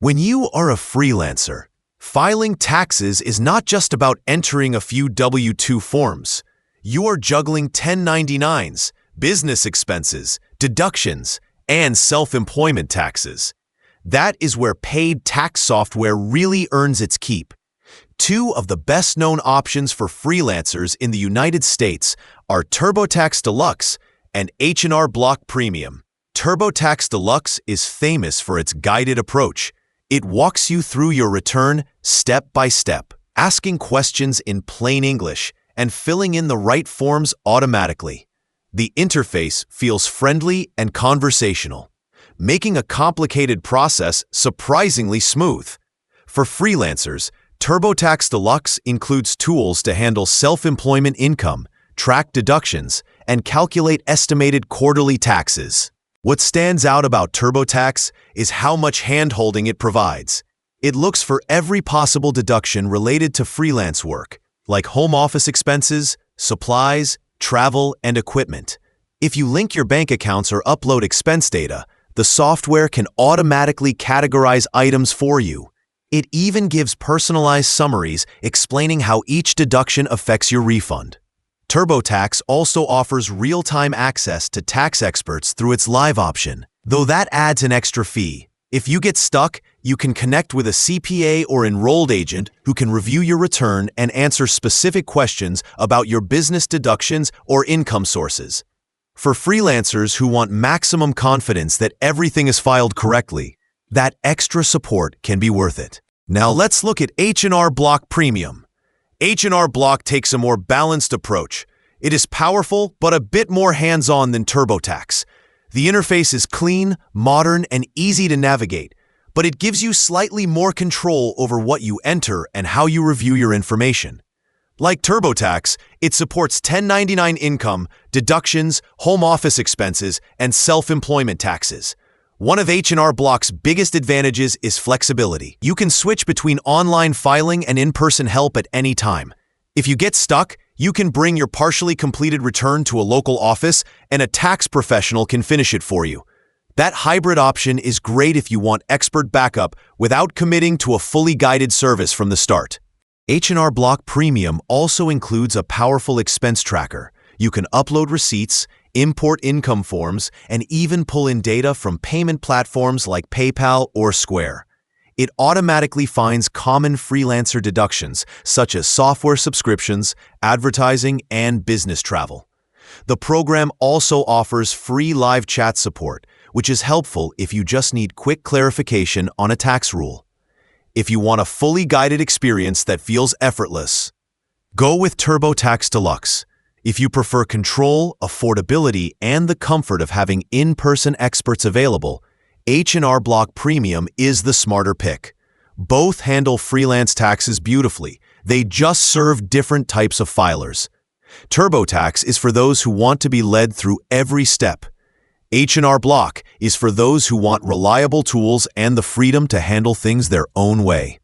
When you are a freelancer, filing taxes is not just about entering a few W-2 forms. You are juggling 1099s, business expenses, deductions, and self-employment taxes. That is where paid tax software really earns its keep. Two of the best-known options for freelancers in the United States are TurboTax Deluxe and H&R Block Premium. TurboTax Deluxe is famous for its guided approach. It walks you through your return step by step, asking questions in plain English and filling in the right forms automatically. The interface feels friendly and conversational, making a complicated process surprisingly smooth. For freelancers, TurboTax Deluxe includes tools to handle self-employment income, track deductions, and calculate estimated quarterly taxes. What stands out about TurboTax is how much hand-holding it provides. It looks for every possible deduction related to freelance work, like home office expenses, supplies, travel, and equipment. If you link your bank accounts or upload expense data, the software can automatically categorize items for you. It even gives personalized summaries explaining how each deduction affects your refund. TurboTax also offers real-time access to tax experts through its live option, though that adds an extra fee. If you get stuck, you can connect with a CPA or enrolled agent who can review your return and answer specific questions about your business deductions or income sources. For freelancers who want maximum confidence that everything is filed correctly, that extra support can be worth it. Now let's look at H&R Block Premium. H&R Block takes a more balanced approach. It is powerful, but a bit more hands-on than TurboTax. The interface is clean, modern, and easy to navigate, but it gives you slightly more control over what you enter and how you review your information. Like TurboTax, it supports 1099 income, deductions, home office expenses, and self-employment taxes. One of H&R Block's biggest advantages is flexibility. You can switch between online filing and in-person help at any time. If you get stuck, you can bring your partially completed return to a local office and a tax professional can finish it for you. That hybrid option is great if you want expert backup without committing to a fully guided service from the start. H&R Block Premium also includes a powerful expense tracker. You can upload receipts, import income forms, and even pull in data from payment platforms like PayPal or Square. It automatically finds common freelancer deductions, such as software subscriptions, advertising, and business travel. The program also offers free live chat support, which is helpful if you just need quick clarification on a tax rule. If you want a fully guided experience that feels effortless, go with TurboTax Deluxe. If you prefer control, affordability, and the comfort of having in-person experts available, H&R Block Premium is the smarter pick. Both handle freelance taxes beautifully. They just serve different types of filers. TurboTax is for those who want to be led through every step. H&R Block is for those who want reliable tools and the freedom to handle things their own way.